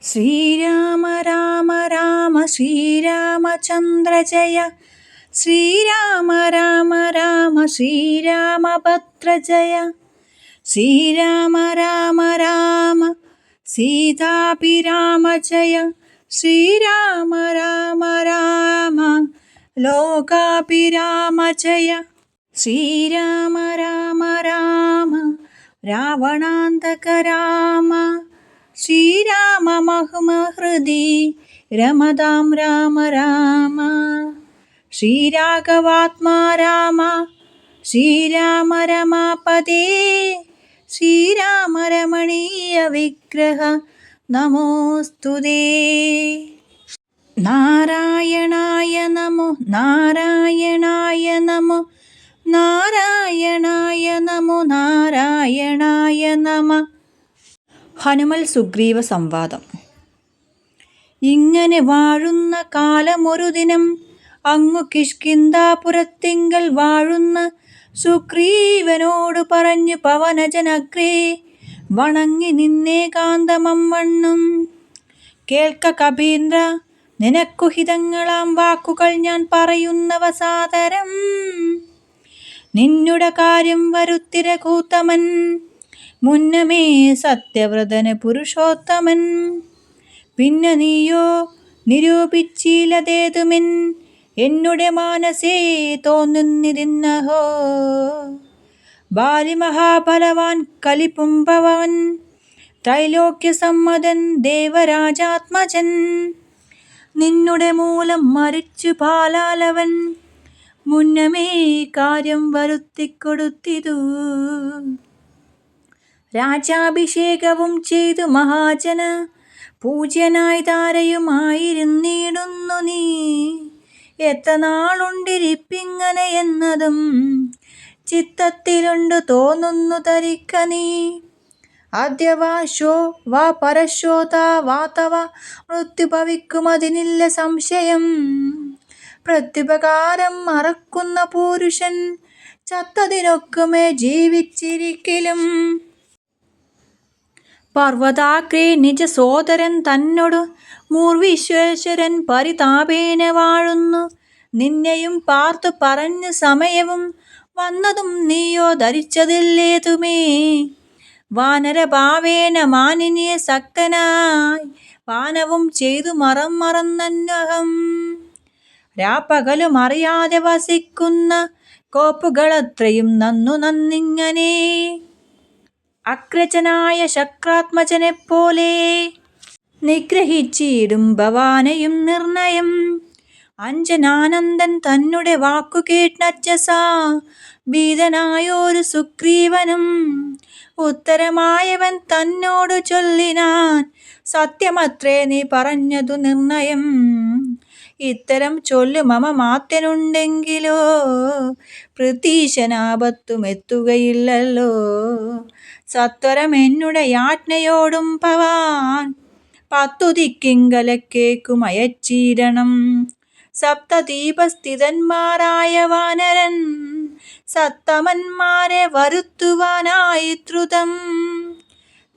ശ്രീരാമ രാമ രാമ ശ്രീരാമചന്ദ്ര ജയ. ശ്രീരാമ രാമ രാമ ശ്രീരാമഭദ്ര ജയ. ശ്രീരാമ രാമ രാമ സീതാഭിരാമ ജയ. ശ്രീരാമ രാമ രാമ ലോകാഭിരാമ ജയ. ശ്രീരാമ രാമ രാമ രാവണാന്തക രാമ. ശ്രീരാമ മഹുമഹൃദി രമതാം രാമ രാമ. ശ്രീരാഘവാത്മാ രാമ ശ്രീരാമ രമാപദേ. ശ്രീരാമ രമണീയ വിഗ്രഹ നമോസ്തുതേ. നാരായണായ നമോ നാരായണായ നമോ നാരായണായ നമോ നാരായണായ നമ. ഹനുമൽ സുഗ്രീവ സംവാദം. ഇങ്ങനെ വാഴുന്ന കാലമൊരു ദിനം അങ്ങു കിഷ്കിന്ധാപുരത്തിങ്കൽ വാഴുന്ന സുഗ്രീവനോട് പറഞ്ഞു പവനജനഗ്രേ വണങ്ങി നിന്നേകാന്തമം വണ്ണം. കേൾക്ക കപീന്ദ്ര, നിനക്കു ഹിതങ്ങളാം വാക്കുകൾ ഞാൻ പറയുന്നവ സാദരം. നിന്നുടെ കാര്യം വരുത്തിര കൂത്തമൻ, മുന്നമേ സത്യവ്രതന് പുരുഷോത്തമൻ. പിന്നെ നീയോ നിരൂപിച്ചില്ലതേതുമെൻ എന്നുടെ മാനസേ തോന്നുന്നിരുന്നഹോ. ബാലിമഹാബലവാൻ കലിപുംഭവൻ ത്രൈലോക്യസമ്മതൻ ദേവരാജാത്മജൻ. നിന്നുടെ മൂലം മരിച്ചു പാലാലവൻ, മുന്നമേ കാര്യം വരുത്തിക്കൊടുത്തിതു. രാജാഭിഷേകവും ചെയ്തു മഹാജന പൂജ്യനായി താരയുമായിരുന്നിടുന്നു നീ. എത്ര നാളുണ്ടിരിപ്പിങ്ങനെ എന്നതും ചിത്തത്തിലുണ്ട് തോന്നുന്നു ധരിക്ക നീ. അദ്യവാശോ വാ പരശോതാ വാതവ മൃത്യു ഭവിക്കുമതിനില്ല സംശയം. പ്രത്യുപകാരം മറക്കുന്ന പുരുഷൻ ചത്തതിനൊക്കുമേ ജീവിച്ചിരിക്കലും. പർവ്വതാഗ്രേ നിജ സോദരൻ തന്നോട് മൂർവിശ്വേശ്വരൻ പരിതാപേന വാഴുന്നു. നിന്നെയും പാർത്തു പറഞ്ഞു സമയവും വന്നതും നീയോ ധരിച്ചതില്ലേതുമേ. വാനരഭാവേന മാനിനിയെ സക്തനായി പാനവും ചെയ്തു മറന്നന്നഹം. രാപ്പകലും അറിയാതെ വസിക്കുന്ന കോപ്പുകളത്രയും നന്നിങ്ങനെ. അഗ്രജനായ ശക്രാത്മജനെപ്പോലെ നിഗ്രഹിച്ചിടും ഭവാനെയും നിർണയം. അഞ്ജനാനന്ദൻ തന്നുടെ വാക്കു കേട്ടജസാ ഭീതനായൊരു സുഗ്രീവനും. ഉത്തരമായവൻ തന്നോടു ചൊല്ലിനാൻ, സത്യമത്രേ നീ പറഞ്ഞതു നിർണയം. ഇത്തരം ചൊല്ലു മമ മാത്യനുണ്ടെങ്കിലോ പ്രതീശനാപത്തുമെത്തുകയില്ലല്ലോ. സത്വരം എന്നുടെ യാജ്ഞയോടും ഭവാൻ 10 ദിക്കിങ്കലക്കേക്കും അയച്ചിടണം. സപ്തദീപസ്ഥിതന്മാരായ വാനരൻ സത്തമന്മാരെ വരുത്തുവാനായി ദ്രുതം.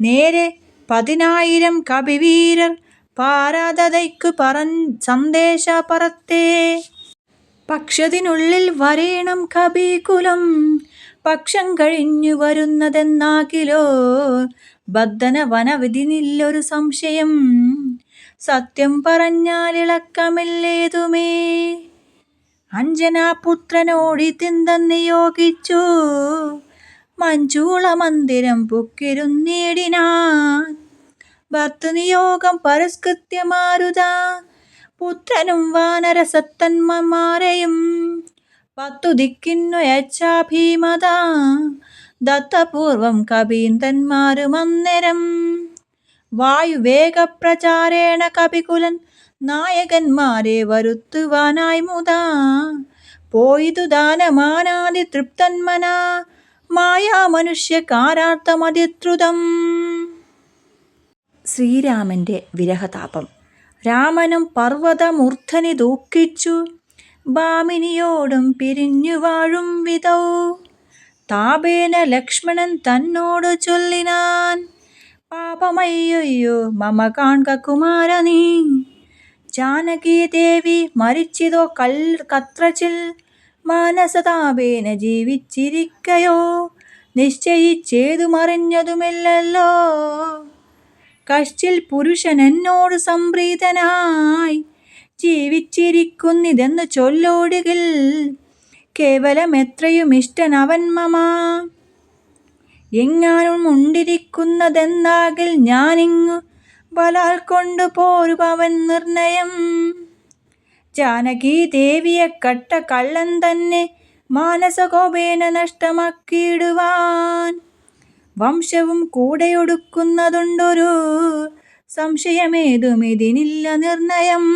നേരെ 10,000 കപിവീരർ പാരാതതയ്ക്കു സന്ദേശ പറത്തേ. പക്ഷത്തിനുള്ളിൽ വരേണം കപികുലം, പക്ഷം കഴിഞ്ഞു വരുന്നതെന്നാകിലോ ബദ്ധന വനവിധിനില്ലൊരു സംശയം. സത്യം പറഞ്ഞാലിളക്കമില്ലേതുമേ. അഞ്ജനാപുത്രനോടിതിന്ത നിയോഗിച്ചു മഞ്ജൂള മന്ദിരം പൊക്കിരുന്നിടിനാൻ. ഭർത്തൃനിയോഗം പരസ്കൃത്യ മാരുത പുത്രനും വാനരസത്തന്മാരെയും 10 ദിക്കിന്നു യച്ഛാഭീമത. ദത്തപൂർവം കപീന്ദ്രന്മാരുമന്നേരം വായുവേഗപ്രചാരേണ കപികുലൻ നായകന്മാരെ വരുത്തുവാനായി മുതാ. പോയിതു ദാനമാനാദി തൃപ്തന്മന മായാമനുഷ്യകാരാർത്ഥമതിദ്രുതം. ശ്രീരാമന്റെ വിരഹതാപം. രാമനും പർവ്വതമൂർധനി ദുഃഖിച്ചു ഭാമിനിയോടും പിരിഞ്ഞു വാഴും വിധൗ. താപേന ലക്ഷ്മണൻ തന്നോടു ചൊല്ലിനാൻ, പാപമയ്യോ മമ കാൺക കുമാര നീ. ജാനകി ദേവി മരിച്ചിതോ കത്രച്ചിൽ, മാനസതാപേന ജീവിച്ചിരിക്കയോ നിശ്ചയിച്ചേതു മറിഞ്ഞതുമില്ലല്ലോ. കശ്ചിൽ പുരുഷൻ എന്നോട് സംപ്രീതനായി ജീവിച്ചിരിക്കുന്നിതെന്ന് ചൊല്ലോടുകിൽ, കേവലം എത്രയും ഇഷ്ടനവൻ മമ. എങ്ങാനും ഉണ്ടിരിക്കുന്നതെന്നാകിൽ ഞാനിങ്ങു ബലാൽ കൊണ്ടു പോരുപവൻ നിർണയം. ജാനകി ദേവിയെ കട്ട കള്ളൻ തന്നെ മാനസകോപേന നഷ്ടമാക്കിയിടുവാൻ. വംശവും കൂടെയൊടുക്കുന്നതുണ്ടൊരു സംശയമേതും ഇതിനില്ല നിർണയം.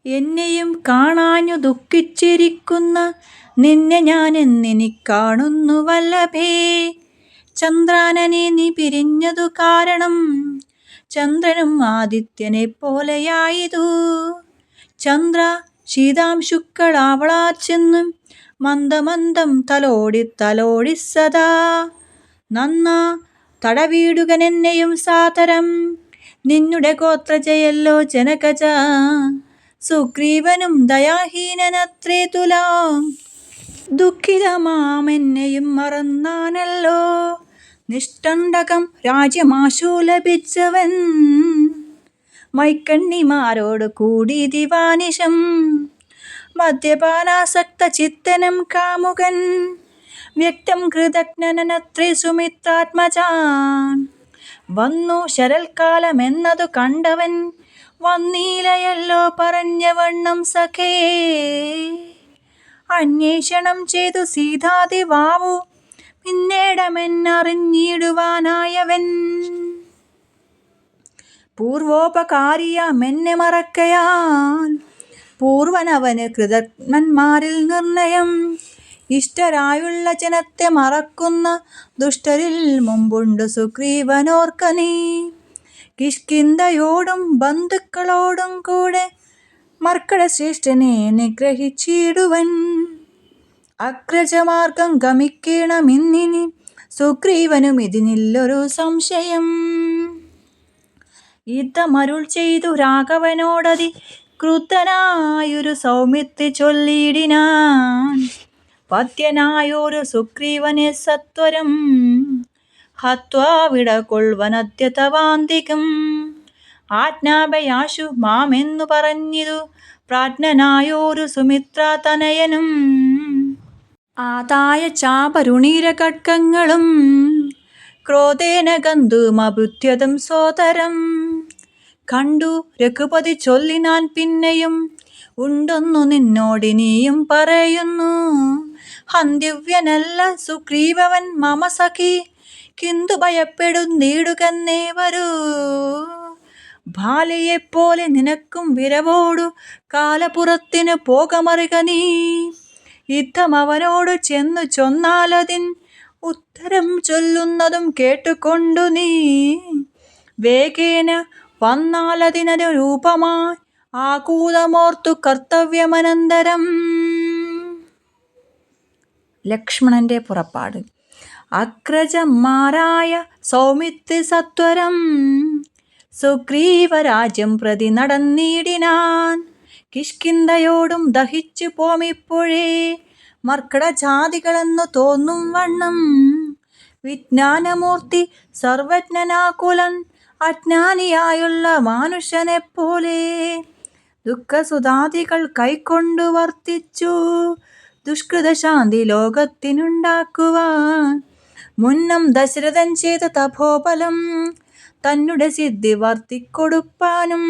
എന്നെയും കാണാഞ്ഞു ദുഃഖിച്ചിരിക്കുന്ന നിന്നെ ഞാനെന്നെനിക്കാണുന്നു വല്ലഭേ. ചന്ദ്രാനനെ നീ പിരിഞ്ഞതു കാരണം ചന്ദ്രനും ആദിത്യനെ പോലെയായതു. ചന്ദ്ര ശീതാംശുക്കളാവളാച്ചെന്നും മന്ദമന്ദം തലോടി സദാ നന്നാ തടവീടുകനെന്നെയും സാദരം. നിന്നുടെ ഗോത്രജയല്ലോ ജനകജ, സുഗ്രീവനും ദയാഹീനനത്രേ തുലാം. ദുഃഖിതമാമെന്നെയും മറന്നാനല്ലോ നിഷ്ഠണ്ടകം രാജ്യമാശു ലഭിച്ചവൻ. മൈക്കണ്ണിമാരോട് കൂടി ദിവാനിശം മദ്യപാനാസക്ത ചിത്തനം കാമുകൻ. വ്യക്തം കൃതജ്ഞനത്രേ സുമിത്രാത്മജാൻ, വന്നു ശരൽക്കാലമെന്നതു കണ്ടവൻ വന്നീലയല്ലോ പറഞ്ഞവണ്ണം സഖേ. അന്വേഷണം ചെയ്തു സീതാദിവാവു പിന്നീടമെന്നറിഞ്ഞിടുവാനായവൻ. പൂർവോപകാരിയാമെന്നെ മറക്കയാൽ പൂർവനവന് കൃതജ്ഞന്മാരിൽ നിർണയം. ഇഷ്ടരായുള്ള ജനത്തെ മറക്കുന്ന ദുഷ്ടരിൽ മുമ്പുണ്ടു സുഗ്രീവനോർക്ക നീ. കിഷ്കിന്ധയോടും ബന്ധുക്കളോടും കൂടെ മർക്കടശ്രേഷ്ഠനെ നിഗ്രഹിച്ചിടുവൻ. അഗ്രജമാർഗം ഗമിക്കണമിന്നിനി സുഗ്രീവനും ഇതിനില്ലൊരു സംശയം. യുദ്ധമരുൾ ചെയ്തു രാഘവനോടതി ക്രുദ്ധനായൊരു സൗമിത്രി ചൊല്ലിയിടിനാൻ. പത്യനായൊരു സുഗ്രീവനെ സത്വരം ഹത്വാ വിടകൊൾവനദ്യ തവാന്തികം. ആജ്ഞാപയാശു മാമെന്നു പറഞ്ഞിതു പ്രാജ്ഞനായൊരു സുമിത്രാതനയനും. ആദായ ചാപരുണീരഖഡ്ഗങ്ങളും ക്രോധേന ഗന്ധുമബുദ്ധ്യതും സോദരം. കണ്ടു രഘുപതി ചൊല്ലിനാൻ പിന്നെയും, ഉണ്ടൊന്നു നിന്നോടിനിയും പറയുന്നു. ഹന്തിവ്യനല്ല സുഗ്രീവൻ മമ സഖി, കിന്തു ഭയപ്പെടുന്നീടുകന്നേ വരൂ. ബാലയെപ്പോലെ നിനക്കും വിരവോടു കാലപുറത്തിനു പോകമറിക നീ. യുദ്ധം അവനോടു ചെന്നു ചൊന്നാലതിൻ ഉത്തരം ചൊല്ലുന്നതും കേട്ടുകൊണ്ടു നീ. വേഗേന വന്നാലതിനനുരൂപമായി ആകൂതമോർത്തു കർത്തവ്യമനന്തരം. ലക്ഷ്മണന്റെ പുറപ്പാട്. അഗ്രജന്മാരായ സൗമിത്രി സത്വരം സുഗ്രീവരാജ്യം പ്രതി നടന്നിടിനാൻ. കിഷ്കിന്ധയോടും ദഹിച്ചു പോമിപ്പോഴേ മർക്കടജാതികളെന്നു തോന്നും വണ്ണം. വിജ്ഞാനമൂർത്തി സർവജ്ഞനാകുലൻ അജ്ഞാനിയായുള്ള മാനുഷനെപ്പോലെ ദുഃഖസുധാദികൾ കൈക്കൊണ്ടു വർത്തിച്ചു ദുഷ്കൃതശാന്തി ലോകത്തിനുണ്ടാക്കുവാൻ. മുന്നം ദശരഥൻ ചെയ്ത തപോബലം തന്നുടെ സിദ്ധി വർത്തിക്കൊടുപ്പാനും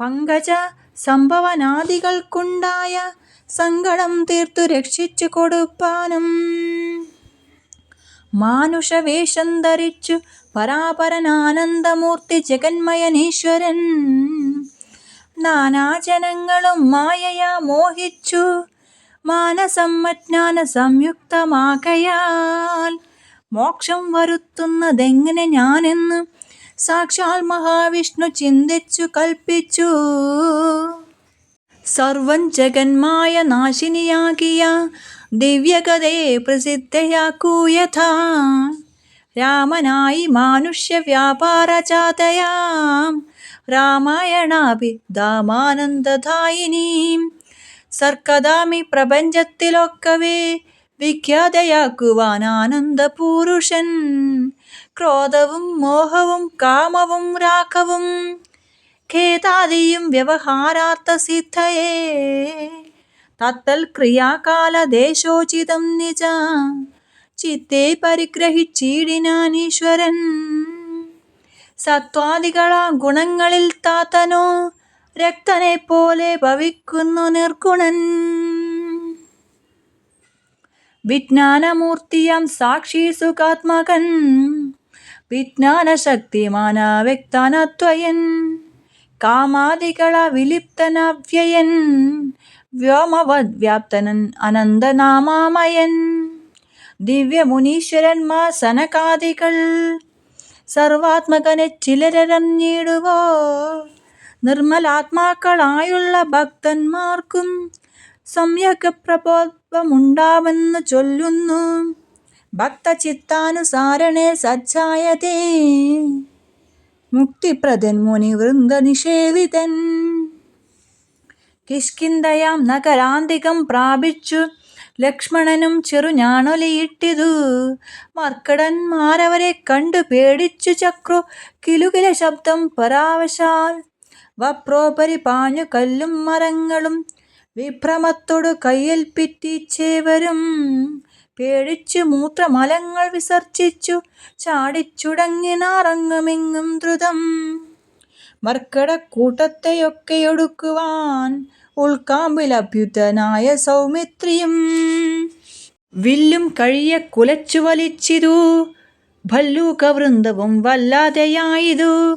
പങ്കജ സംഭവനാദികൾക്കുണ്ടായ സങ്കടം തീർത്തു രക്ഷിച്ചു കൊടുപ്പാനും മാനുഷവേഷം ധരിച്ചു പരാപരനാനന്ദമൂർത്തി ജഗന്മയനീശ്വരൻ നാനാജനങ്ങളും മായയാ മോഹിച്ചു മാനസം അജ്ഞാന സംയുക്തമാകയാൽ മോക്ഷം വരുത്തുന്നതെങ്ങനെ ഞാനെന്ന് സാക്ഷാൽ മഹാവിഷ്ണു ചിന്തിച്ചു കൽപ്പിച്ചു. സർവം ജഗന്മായ നാശിനിയാകിയ ദിവ്യകഥയെ പ്രസിദ്ധയാക്കൂ യഥാ. രാമനായി മാനുഷ്യ വ്യാപാര ചാതയാം രാമായണാഭിധാമാനന്ദദായിനീം സർക്കഥാമി പ്രപഞ്ചത്തിലൊക്കവേ വിഖ്യാതയാക്കുവാൻ ആനന്ദപൂരുഷൻ. ക്രോധവും മോഹവും കാമവും രാഗവും ഖേദാദിയും വ്യവഹാരാർത്ഥ സിദ്ധയേ തത്തൽ ക്രിയാകാലദേശോചിതം നിജ ചിത്തെ പരിഗ്രഹിച്ചിടിനാൻ ഈശ്വരൻ. സത്വാദികളാ ഗുണങ്ങളിൽ താതനോ രക്തനെ പോലെ ഭവിക്കുന്നു നിർഗുണൻ. വിജ്ഞാനമൂർത്തിയാം സാക്ഷി സുഖാത്മകൻ വിജ്ഞാനശക്തിമാന വ്യക്താനത്വയൻ കാമാദികള വിലിപ്തനവ്യയൻ വ്യോമവദ് വ്യാപ്തനൻ അനന്തനാമാമയൻ. ദിവ്യമുനീശ്വരന്മാർ സനകാദികൾ സർവാത്മകനെ ചിലരറിഞ്ഞിടുവോ നിർമ്മലാത്മാക്കളായുള്ള ഭക്തന്മാർക്കും സംയക പ്രബോധമുണ്ടാവെന്ന് ചൊല്ലുന്നു. ഭക്തചിത്താനുസാരണേ സജ്ജായതേ മുക്തിപ്രദൻ മുനിവൃന്ദ നിഷേവിതൻ. കിഷ്കിന്ധയാം നഗരാന്തികം പ്രാപിച്ചു ലക്ഷ്മണനും ചെറുഞാണൊലിയിട്ടിതു. മർക്കടന്മാരവരെ കണ്ടു പേടിച്ചു ചക്രു കിലുകില ശബ്ദം പരാവശാൽ വപ്രോപരി പാഞ്ഞു കല്ലും മരങ്ങളും വിഭ്രമത്തോടു കയ്യേൽപ്പിറ്റിച്ചേവരും പേടിച്ചു മൂത്രമലങ്ങൾ വിസർജിച്ചു ചാടിച്ചുടങ്ങിനാറങ്ങുമിങ്ങും ദ്രുതം. മർക്കടക്കൂട്ടത്തെയൊക്കെയൊടുക്കുവാൻ ഉൾക്കാമ്പിലഭ്യുതനായ സൗമിത്രിയും വില്ലും കഴിയെ കുലച്ചു വലിച്ചിതു. ഭല്ലൂകവൃന്ദവും വല്ലാതെയായിതു.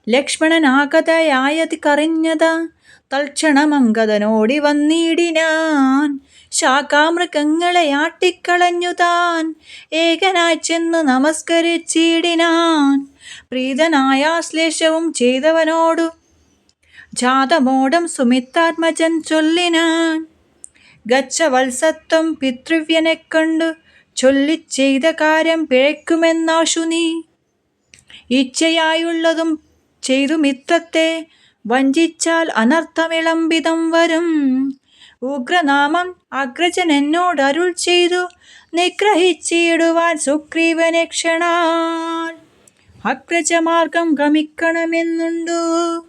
ലക്ഷ്മണൻ ആഗതയായത് കറിഞ്ഞത തൽക്ഷണമംഗതനോടി വന്നിടിനാൻ. ശാഖാമൃഗങ്ങളെ ആട്ടിക്കളഞ്ഞു താൻ ഏകനായി ചെന്നു നമസ്കരിച്ചിടിനാൻ. പ്രീതനായാശ്ലേഷവും ചെയ്തവനോടു ജാതമോടം സുമിത്രാത്മജൻ ചൊല്ലിനാൻ. ഗച്ഛ വത്സത്വം പിതൃവ്യനെ കണ്ടു ചൊല്ലിച്ചെയ്ത കാര്യം പിഴയ്ക്കുമെന്നാശു നീ. ഇച്ഛയായുള്ളതും ചെയ്തു മിത്രത്തെ വഞ്ചിച്ചാൽ അനർത്ഥമിളംബിതം വരും. ഉഗ്രനാമം അഗ്രജൻ എന്നോട് അരുൾ ചെയ്തു നിഗ്രഹിച്ചിടുവാൻ സുഗ്രീവനെ ക്ഷണാൽ. അഗ്രജമാർഗം ഗമിക്കണമെന്നുണ്ടു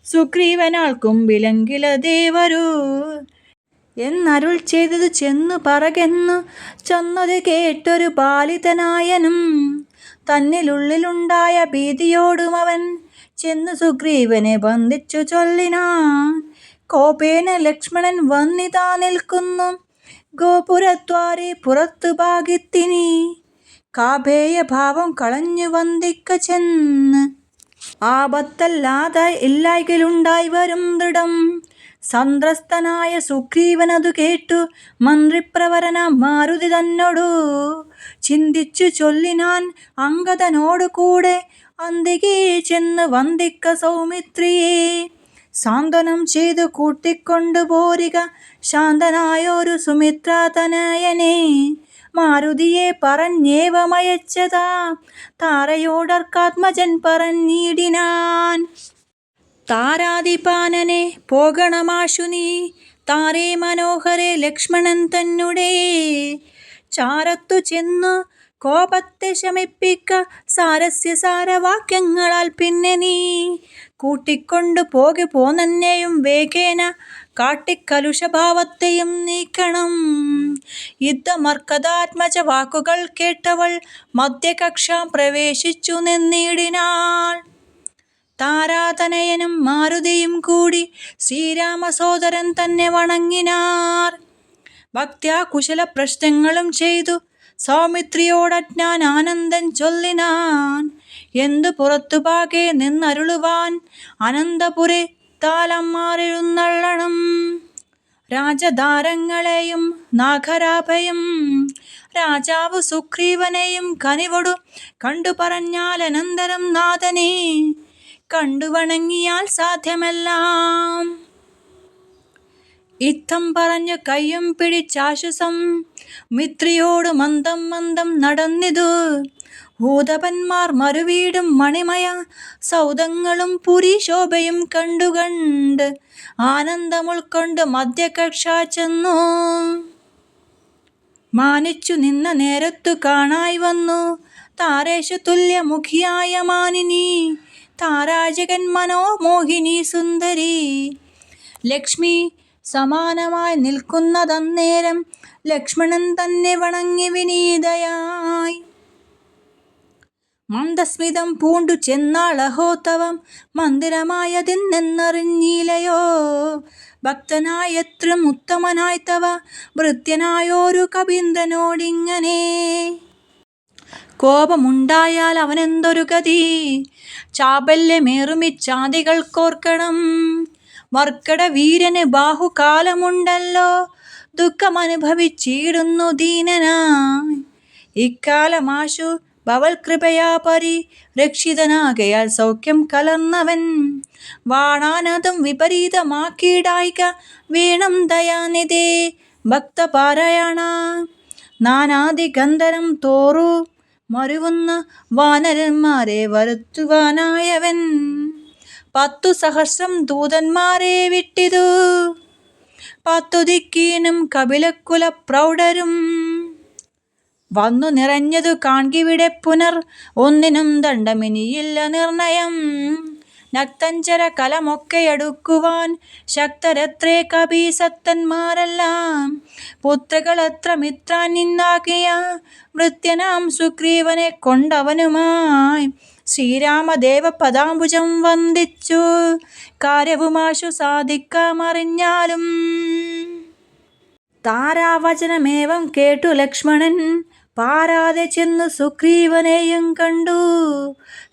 സുഗ്രീവനാൾക്കും വിലങ്കില ദേവരു എന്നരുൾ ചെയ്തതു ചെന്നു പറകെന്നു ചൊന്നത് കേട്ടൊരു പാലിതനായനും. തന്നിലുള്ളിലുണ്ടായ ഭീതിയോടും അവൻ ചെന്നു സുഗ്രീവനെ ബന്ധിച്ചു ചൊല്ലിനാൻ. കോപേന ലക്ഷ്മണൻ വന്നിതാ നിൽക്കുന്നു ഗോപുരദ്വാരെ പുറത്തു ഭാഗത്തിനി. കാഭേയ ഭാവം കളഞ്ഞു വന്ദിക്ക ചെന്ന് ആപത്തല്ലാതെ ഇല്ലായ്കലുണ്ടായി വരും ദൃഢം. സന്ത്രസ്തനായ സുഗ്രീവനതു കേട്ടു മന്ത്രിപ്രവരന മാരുതി തന്നോടു ചിന്തിച്ചു ചൊല്ലിനാൻ അംഗദനോടു കൂടെ അന്തികേ ചെന്ന് വന്ദിക്ക സൗമിത്രിയെ. സാന്ത്വനം ചെയ്തു കൂട്ടിക്കൊണ്ടു പോരിക ശാന്തനായൊരു സുമിത്രാതനയനെ. മാരുതിയെ പറഞ്ഞേവമയച്ചതാ താരയോടർക്കാത്മജൻ പറഞ്ഞിടിനാൻ. താരാതിപാനനെ പോകണമാശു നീ താരേ മനോഹരെ ലക്ഷ്മണൻ തന്നെ ചാരത്തു ചെന്നു കോപത്തെ ശമിപ്പിക്ക സാരസ്യ സാരവാക്യങ്ങളാൽ പിന്നെ നീ കൂട്ടിക്കൊണ്ടു പോകെ പോന്നെന്നെയും വേഗേന കാട്ടിക്കലുഷഭാവത്തെയും നീക്കണം. യുദ്ധമർക്കതാത്മജ വാക്കുകൾ കേട്ടവൾ മധ്യകക്ഷാം പ്രവേശിച്ചു നിന്നിടിനാൾ. താരാതനയനും മാരുതിയും കൂടി ശ്രീരാമസോദരൻ തന്നെ വണങ്ങിനാർ. ഭക്ത്യാ കുശല പ്രശ്നങ്ങളും ചെയ്തു സൗമിത്രിയോടജ്ഞാൻ ആനന്ദൻ ചൊല്ലിനാൻ. എന്തു പുറത്തുപാകെ നിന്നരുളുവാൻ അനന്തപുരെ താലമ്മാരെഴുന്നള്ളണം. രാജധാരങ്ങളെയും നാഗരാഭയും രാജാവ് സുഗ്രീവനെയും കനിവൊടു കണ്ടു പറഞ്ഞാൽ അനന്തരം നാഥനെ കണ്ടു വണങ്ങിയാൽ സാധ്യമെല്ലാം. ഇത്തം പറഞ്ഞു കയ്യും പിടിച്ചാശ്വസം മിത്രിയോട് മന്ദം മന്ദം നടന്നിതു. ഭൂതപന്മാർ മറുവീടും മണിമയ സൗധങ്ങളും പുരിശോഭയും കണ്ടുകണ്ട് ആനന്ദമുൾക്കൊണ്ട് മധ്യകക്ഷ ചെന്നു. മാനിച്ചു നിന്ന നേരത്തു കാണായി വന്നു താരേഷു തുല്യമുഖിയായ മാനിനി, താരാജകൻ മനോമോഹിനി സുന്ദരി. ലക്ഷ്മി സമാനമായി നിൽക്കുന്നതന്നേരം ലക്ഷ്മണൻ തന്നെ വണങ്ങി വിനീതയായി. മന്ദസ്മിതം പൂണ്ടു ചെന്നാളഹോ തവ മന്ദിരമായതെന്നറിഞ്ഞില്ലയോ, ഭക്തനായത്ര ഉത്തമനായി തവ ഭൃത്യനായോരു കവീന്ദ്രനോടിങ്ങനെ. കോപമുണ്ടായാൽ അവനെന്തൊരു ഗതി, ചാബല്യമേറുമിച്ചാദികൾക്കോർക്കണം. വർക്കട വീരന് ബാഹുകാലമുണ്ടല്ലോ, ദുഃഖമനുഭവിച്ചിടുന്നു ദീനനായി. ഇക്കാലമാശു ഭവൽകൃപയാ പരിരക്ഷിതനാകയാൽ സൗഖ്യം കലർന്നവൻ, വാണാനതും വിപരീതമാക്കിയിടായിക വേണം ദയാനിധേ ഭക്തപാരായണ. നാനാദിഗന്ധരം തോറു മരുവുന്ന വാനരന്മാരെ വരുത്തുവാനായവൻ 10 സഹസ്രം ദൂതന്മാരെ വിട്ടിതു. 10 ദിക്കിനും കപിലക്കുല പ്രൗഢരും വന്നു നിറഞ്ഞതു കാൺകിവിടെ പുനർ ഒന്നിനും ദണ്ഡമിനിയില്ല നിർണയം. നക്തഞ്ചര കലമൊക്കെയടുക്കുവാൻ ശക്തരത്രേ കപീസത്തന്മാരെല്ലാം, പുത്രകളെത്ര മിത്രാനിന്നാകിയ ഭൃത്യനാം സുഗ്രീവനെ കൊണ്ടവനുമായി ശ്രീരാമദേവ പദാംബുജം വന്ദിച്ചു കാര്യവുമാശു സാധിക്കാമറിഞ്ഞാലും. താരാവചനമേവം കേട്ടു ലക്ഷ്മണൻ പാരാതെ ചെന്നു സുഗ്രീവനെയും കണ്ടു.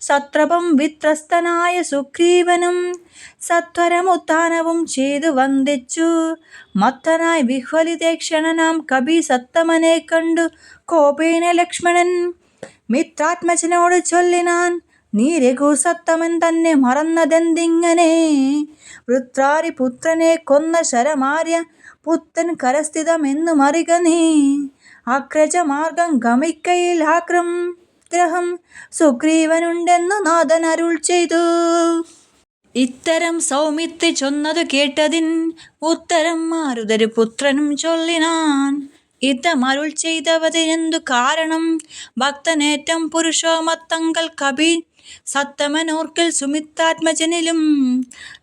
സത്രപം വിത്രസ്തനായ സുഗ്രീവനും സത്വരമുത്ഥാനവും ചെയ്തു വന്ദിച്ചു. മത്തനായി വിഹ്വലിതേക്ഷണനാം കപീസത്തമനെ കണ്ടു കോപേന ലക്ഷ്മണൻ മിത്രാത്മജനോട് ചൊല്ലിനാൻ, നീ രഘുസത്തമൻ തന്നെ മറന്നതെന്തിങ്ങനെ? വൃത്രാരിപുത്രനെ കൊന്ന ശരമാര്യ പുത്തൻ കരസ്ഥിതമെന്നു മറിക നീ. അഗ്രജമാർഗം ഗമിക്കയിൽ ഗ്രഹം സുഗ്രീവനുണ്ടെന്നു നാഥൻ അരുൾ ചെയ്തു. ഇത്തരം സൗമിത്രി ചൊന്നതു കേട്ടതിൻ ഉത്തരം മാരുതരു പുത്രനും ചൊല്ലിനാൻ, ഇതമരുൾ ചെയ്തവതിനെന്തു കാരണം? ഭക്തനേറ്റം പുരുഷോമത്തങ്കൽ കപി സത്തമനോർക്കൽ സുമിത്രാത്മജനിലും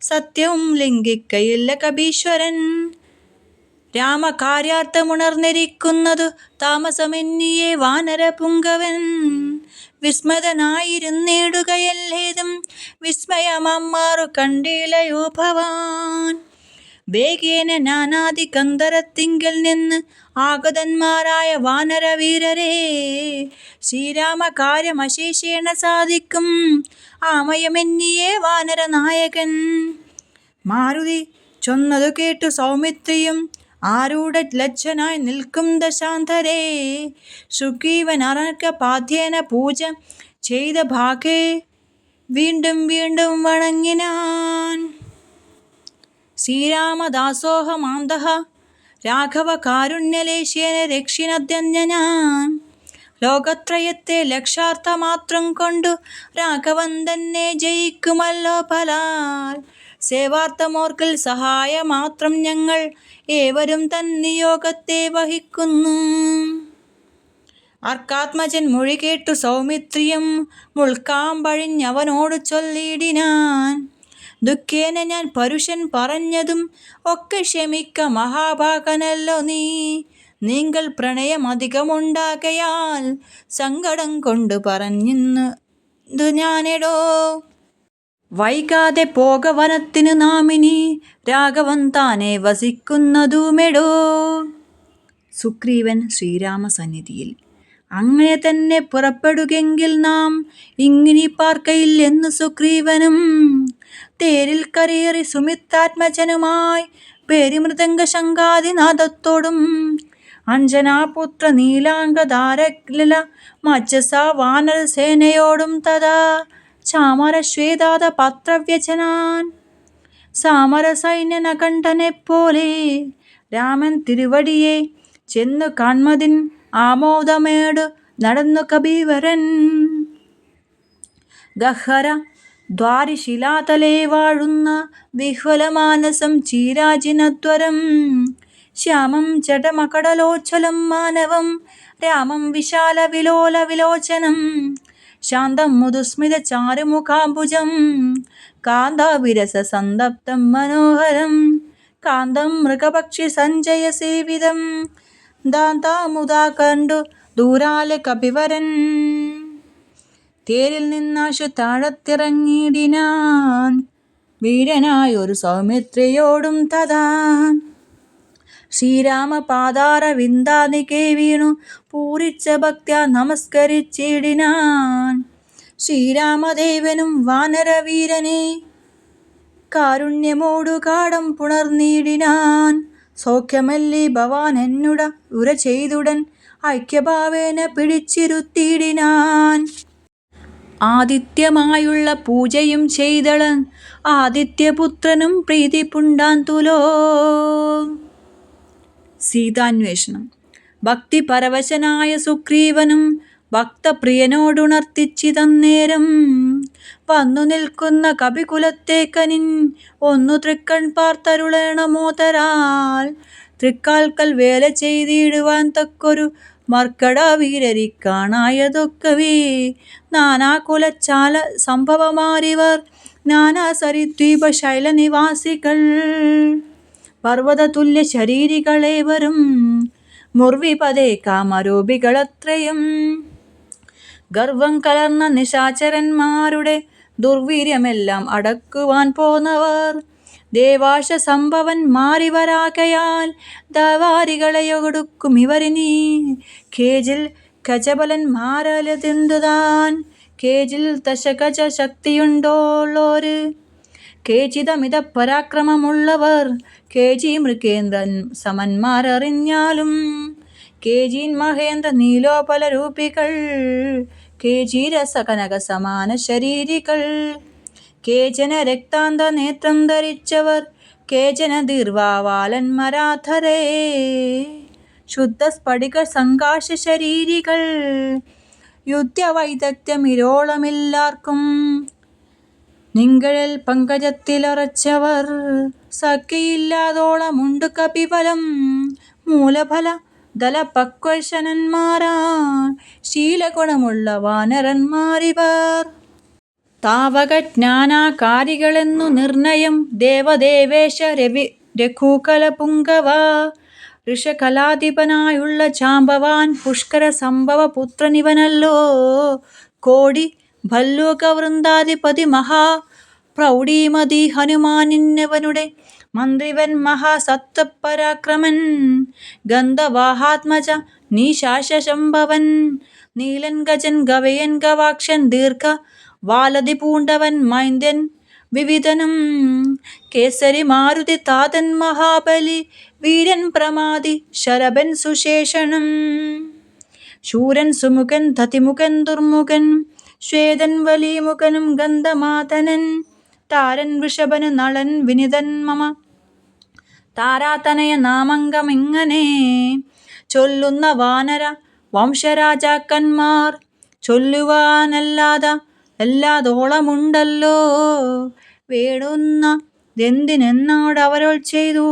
സത്യവും ലംഘിക്കയില്ല കപീശ്വരൻ. രാമകാര്യാർത്ഥമുണർന്നിരിക്കുന്നതു താമസമെന്നിയെ വാനരപുങ്കവൻ, വിസ്മൃതനായിരുന്നിടുകയല്ലേതും വിസ്മയമമ്മാറു കണ്ടിലയോ ഭവാൻ. വേഗേന നാനാദി ഗന്ധരത്തിങ്കൽ നിന്ന് ആഗതന്മാരായ വാനരവീരരെ ശ്രീരാമകാര്യമശേഷേണ സാധിക്കും ആമയമെന്നിയെ വാനരനായകൻ. മാരുതി ചൊന്നതു കേട്ടു സൗമിത്രിയും ആരൂഢ ലജ്ജനായി നിൽക്കും ദശാന്തരേ, സുഗ്രീവൻ അർഘ്യപാദ്യേന പൂജ ചെയ്ത ഭാഗേ വീണ്ടും വീണ്ടും വണങ്ങിനാൻ. ശ്രീരാമദാസോഹമാന്തഃ രാഘവ കാരുണ്യലേശേന രക്ഷിണദ്യഞ്ജനാൻ. ലോകത്രയത്തെ ലക്ഷാർത്ഥമാത്രം കൊണ്ടു രാഘവൻ തന്നെ ജയിക്കുമല്ലോ ഫലാൽ. സേവാർത്ഥമോർക്കൽ സഹായമാത്രം ഞങ്ങൾ ഏവരും തന്നിയോഗത്തെ വഹിക്കുന്നു. അർക്കാത്മജൻ മൊഴി കേട്ടു സൗമിത്രിയും മുൾക്കാമ്പഴിഞ്ഞവനോട് ചൊല്ലിയിടിനാൻ, ദുഃഖേന ഞാൻ പരുഷൻ പറഞ്ഞതും ഒക്കെ ക്ഷമിക്ക മഹാഭാഗനല്ലോ നീ. നിങ്ങൾ പ്രണയം അധികമുണ്ടാകയാൽ സങ്കടം കൊണ്ട് പറഞ്ഞിന്നു ഞാനെടോ. വൈകാതെ പോക വനത്തിനു നാമിനി രാഘവൻ താനെ വസിക്കുന്നതുമെടോ. സുഗ്രീവൻ ശ്രീരാമസന്നിധിയിൽ, അങ്ങനെ തന്നെ പുറപ്പെടുകെങ്കിൽ നാം ഇങ്ങിനി പാർക്കയില്ലെന്നു സുഗ്രീവനും തേരിൽ കരേറി സുമിത്രാത്മജനുമായി പേരിമൃദംഗ ശംഖാദിനാദത്തോടും അഞ്ജനാപുത്ര നീലാംഗധാരലല മജ്ജസ വാനരസേനയോടും തഥാ ചാമരശ്വേതാത പത്രവ്യജനാൻ സാമരസൈന്യനകണ്ഠനെപ്പോലെ രാമൻ തിരുവടിയെ ചെന്നു കാൺമതിൻ ആമോദമേടു നടന്നു കപിവരൻ. ഗഹ്വര ദ്വാരിശിലാതലേ വാഴുന്ന വിഹ്വലമാനസം ചീരാജിനദ്വരം ശ്യാമം ജടമകടലോജ്വലം മാനവം രാമം വിശാല വിലോല വിലോചനം ശാന്തം മുദുസ്മിത ചാരുമുഖാംബുജം കാന്താവിരസ സന്തപ്തം മനോഹരം കാന്തം മൃഗപക്ഷി സഞ്ജയ സേവിതം ദാന്താമുദാ കണ്ടു ദൂരാലെ കപിവരൻ. തേരിൽ നിന്നാശു താഴത്തിറങ്ങിയിടിനാൻ വീരനായൊരു സൗമിത്രിയോടും തഥാ ശ്രീരാമപാദാരവിന്ദാദികെ വീണു പൂരിച്ച ഭക്ത്യാ നമസ്കരിച്ചിടിനാൻ. ശ്രീരാമദേവനും വാനരവീരനെ കാരുണ്യമോടു കാടം പുണർന്നിടിനാൻ. സൗഖ്യമല്ലി ഭവാൻ എന്നുട ഉര ചെയ്തുടൻ ഐക്യഭാവേന പിടിച്ചിരുത്തിയിടിനാൻ. ആദിത്യമായുള്ള പൂജയും ചെയ്തളൻ ആദിത്യപുത്രനും പ്രീതി പുണ്ടാൻ തുലോ. സീതാന്വേഷണം. ഭക്തിപരവശനായ സുഗ്രീവനും ഭക്തപ്രിയനോടുണർത്തിച്ചിതന്നേരം വന്നു നിൽക്കുന്ന കപികുലത്തേക്കനിൻ ഒന്നു തൃക്കൺ പാർത്തരുളേണമോതരാൽ തൃക്കാൽക്കൽ വേല ചെയ്തിടുവാൻ തക്കൊരു മർക്കട വീരരിക്കാണായതൊക്കവേ നാനാകുലച്ചാല സംഭവമാരിവർ നാനാ സരിദ്വീപ ശൈലനിവാസികൾ പർവ്വതതുല്യ ശരീരികളേവരും മുർവിപദേ കാമരൂപികളത്രയും ഗർവം കലർന്ന നിശാചരന്മാരുടെ ദുർവീര്യമെല്ലാം അടക്കുവാൻ പോന്നവർ ദേവാശ സംഭവന്മാരിവരാകയാൽ ദവാരികളെയൊടുക്കും ഇവരിനി കേജിൽ ഗജബലന്മാരലതെന്തുതാൻ കേജിൽ ദശഗജ ശക്തിയുണ്ടോളോര് കേചിതമിത പരാക്രമമുള്ളവർ കേജി മൃഗേന്ദ്രൻ സമന്മാരറിഞ്ഞാലും കേജീൻ മഹേന്ദ്ര നീലോപല രൂപികൾ കേജീരസ കനക സമാന ശരീരികൾ കേചന രക്താന്ത നേത്രം ധരിച്ചവർ കേചന ദീർവാവാലന്മരാധരേ ശുദ്ധ സ്ഫടിക സംകാശ ശരീരികൾ യുദ്ധവൈദഗ്ധ്യമിരോളമില്ലാർക്കും നിങ്കഴൽ പങ്കജത്തിലറച്ചവർ സഖിയില്ലാതോളമുണ്ടു കപിബലം മൂലഫല ദലപക്വശനന്മാരാ ശീലഗുണമുള്ള വാനരന്മാരിവർ താവകജ്ഞാനാകാരികളെന്നു നിർണയം ദേവദേവേശ രഘുകല പുങ്കവ ഋഷകലാധിപനായുള്ള ജാംബവാൻ പുഷ്കര സംഭവ പുത്രനിവനല്ലോ കോടി ഭല്ലൂകവൃന്ദാധിപതി മഹാ പ്രൗഢീമതി ഹനുമാനിന്നവനുടെ മന്ത്രിവൻ മഹാസത്വപരാക്രമൻ ഗന്ധവാഹാത്മജ നീശാശംഭവൻ നീലൻ ഗജൻ ഗവയൻ ഗവാക്ഷൻ ദീർഘ വാലതി പൂണ്ടവൻ മൈന്ദൻ വിവിധനം കേസരി മാരുതി താതൻ മഹാബലി വീരൻ പ്രമാദി ശരഭൻ സുശേഷണം ശൂരൻ സുമുഖൻ തതിമുഖൻ ദുർമുഖൻ ശ്വേതൻ വലിമുഖനും ഗന്ധമാതനൻ താരൻ വൃഷഭന് നളൻ വിനിതൻ മമ താരാതനയ നാമംഗമിങ്ങനെ ചൊല്ലുന്ന വാനര വംശരാജാക്കന്മാർ ചൊല്ലുവാനല്ലാതോളമുണ്ടല്ലോ വേണ്ടുന്നതെന്തിനെന്നോടവരൊൾ ചെയ്തു.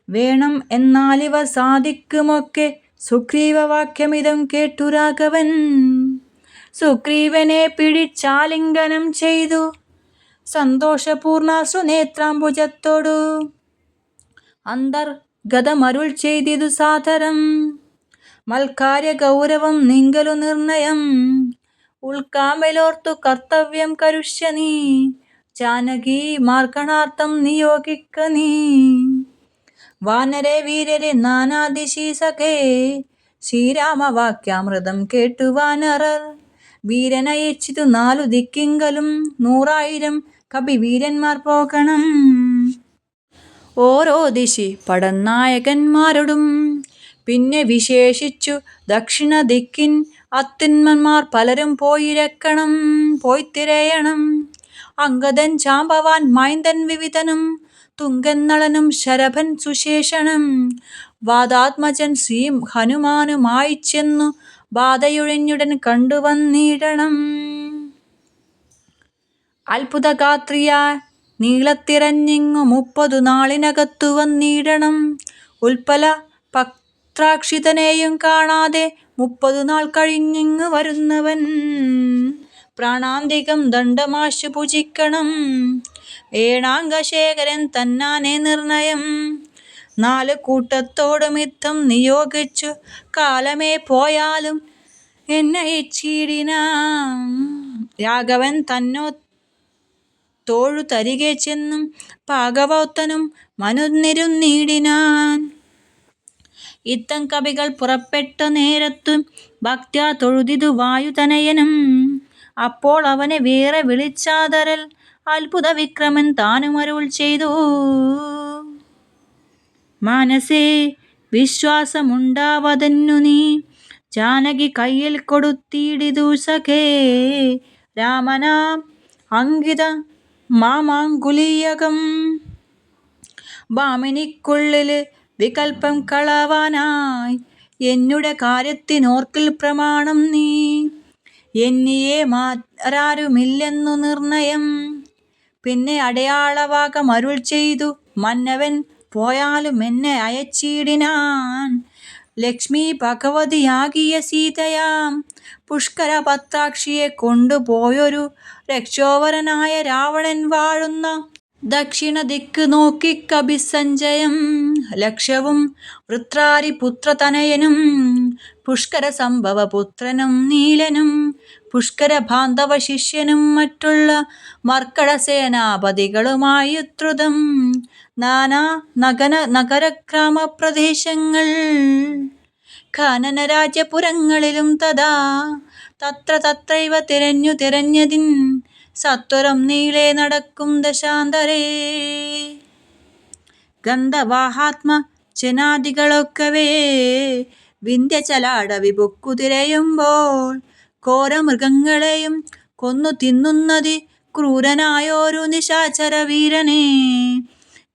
വേണം എന്നാലിവ സാധിക്കുമൊക്കെ സുഗ്രീവവാക്യമിതം കേട്ടു രാഘവൻ സുഗ്രീവനെ പിടിച്ചാലിംഗനം ചെയ്തു സന്തോഷപൂർണാശ്രുനേത്രാംബുജത്തോടു അന്തർഗതമരുൾ ചെയ്തിതു സാദരം മൽക്കാര്യ ഗൗരവം നിങ്കലു നിർണയം ഉൾക്കാമലോർത്തു കർത്തവ്യം കരുഷ്യ നീ ജാനകി മാർഗണാർത്ഥം നിയോഗിക്ക നീ. വാനരേ വീരരെ നാനാദിശി സഖേ ശ്രീരാമവാക്യാമൃതം കേട്ടു വാനരർ വീരനയച്ചിതു 4 ദിക്കിങ്കലും 100,000 കപിവീരന്മാർ പോകണം. ഓരോ ദിശി പടനായകന്മാരോടും പിന്നെ വിശേഷിച്ചു ദക്ഷിണ ദിക്കിൻ അത്യുന്മന്മാർ പലരും പോയി തിരയണം. അംഗദൻ ജാംബവാൻ മൈന്ദൻ വിവിധനും തുങ്കന്നളനും ശരഭൻ സുശേഷണം വാദാത്മജൻ ശ്രീ ഹനുമാനുമായി ചെന്നു ബാധയൊഴിഞ്ഞുടൻ കണ്ടുവന്നിടണം. അത്ഭുതഗാത്രിയാ നീളത്തിറഞ്ഞിങ്ങു 30 നാളിനകത്തു വന്നിടണം. ഉൽപ്പല പത്രാക്ഷിതനെയും കാണാതെ 30 നാൾ കഴിഞ്ഞിങ്ങു വരുന്നവൻ പ്രാണാന്തികം ദണ്ഡമാശു പൂജിക്കണം. ഏണാംഗശേഖരൻ തന്നാനെ നിർണയം 4 കൂട്ടത്തോടും യുദ്ധം നിയോഗിച്ചു കാലമേ പോയാലും എന്നയച്ചിടിനാൻ. രാഘവൻ തന്നോത്തോഴു തരികെ ചെന്നും ഭാഗവതനും മനുനിരുന്നിടിനാൻ. യുദ്ധം കവികൾ പുറപ്പെട്ട നേരത്തു ഭക്ത്യാ തൊഴുതിതു വായുതനയനും. അപ്പോൾ അവനെ വേറെ വിളിച്ചാദരൽ അത്ഭുത വിക്രമൻ താനും അരുൾ ചെയ്തു. മനസ്സേ വിശ്വാസമുണ്ടാവതെന്നു നീ ജാനകി കയ്യിൽ കൊടുത്തിടിതു സഖേ. രാമനാം അങ്കിത മാമാങ്കുലീയകം ഭാമിനിക്കുള്ളില് വികൽപ്പം കളവാനായി. എന്നുടെ കാര്യത്തിനോർക്കിൽ പ്രമാണം നീ എന്നിയെ മാറാരുമില്ലെന്നു നിർണയം. പിന്നെ അടയാളവാകം അരുൾ ചെയ്തു മന്നവൻ പോയാലും എന്നെ അയച്ചിടിനാൻ. ലക്ഷ്മി ഭഗവതിയാകിയ സീതയാം പുഷ്കര പത്രാക്ഷിയെ കൊണ്ടുപോയൊരു രക്ഷോവരനായ രാവണൻ വാഴുന്ന ദക്ഷിണ ദിക്ക് നോക്കിക്കഭിസഞ്ജയം. ലക്ഷ്യവും വൃത്രാരിപുത്രതനയനും പുഷ്കര സംഭവ പുത്രനും നീലനും പുഷ്കര ബാന്ധവ ശിഷ്യനും മറ്റുള്ള മർക്കട സേനാപതികളുമായുദ്രുതം നാനാ നഗര ഗ്രാമപ്രദേശങ്ങൾ കാനന രാജ്യപുരങ്ങളിലും തഥാ തത്രൈവ തിരഞ്ഞതിൻ സത്വരം നീളെ നടക്കും ദശാന്തരേ. ഗന്ധവാഹാത്മ ജനാദികളൊക്കവേ വിന്ധ്യചലാടവി പൊക്കു തിരയുമ്പോൾ ഘോരമൃഗങ്ങളെയും കൊന്നു തിന്നുന്നതി ക്രൂരനായോരു നിശാചര വീരനെ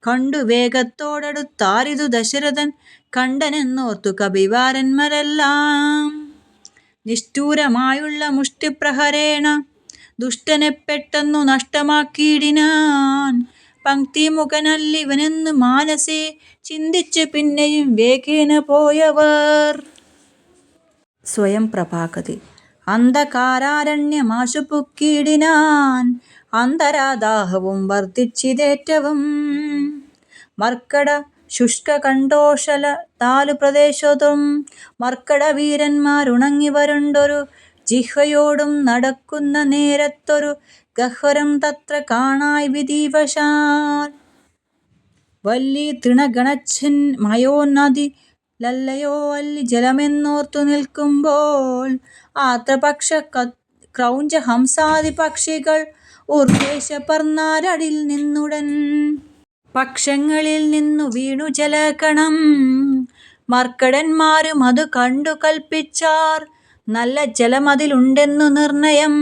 കണ്ടു വേഗത്തോടടുത്താരിതു ദശരഥൻ കണ്ടനെന്നോർത്തു കപിവാരന്മാരെല്ലാം. നിഷ്ഠൂരമായുള്ള മുഷ്ടിപ്രഹരേണ ദുഷ്ടനെ പെട്ടെന്നു നഷ്ടമാക്കിയിടിനാൻ. പങ്ക്തിമുഖനല്ലിവനെന്നു മാനസേ ചിന്തിച്ചു പിന്നെയും വേഗേന പോയവർ. സ്വയം പ്രഭാകതി. അന്ധകാരാരണ്യമാശു പൊക്കിയിടിനാൻ. അന്തരാദാഹവും വർദ്ധിച്ചിതേറ്റവും. മർക്കട ശുഷ്കകണ്ഠോഷല 4 പ്രദേശത്തും മർക്കട വീരന്മാരുണങ്ങി വരണ്ടൊരു ജിഹ്വയോടും നടക്കുന്ന നേരത്തൊരു ഗഹ്വരം തത്ര കാണായി വിധിവശാൽ. വല്ലി തൃണഗണച്ഛൻ മയോന്നതി ലല്ലയോ അല്ലി ജലമെന്നോർത്തു നിൽക്കുമ്പോൾ ആത്രപക്ഷ ക്രൗഞ്ച ഹംസാദി പക്ഷികൾ ഊർധ്വേശപർന്നാരടിൽ നിന്നുടൻ പക്ഷങ്ങളിൽ നിന്നു വീണു ജലകണം. മർക്കടന്മാരും അതു കണ്ടു കൽപ്പിച്ചാർ നല്ല ജലമതിലുണ്ടെന്നു നിർണയം.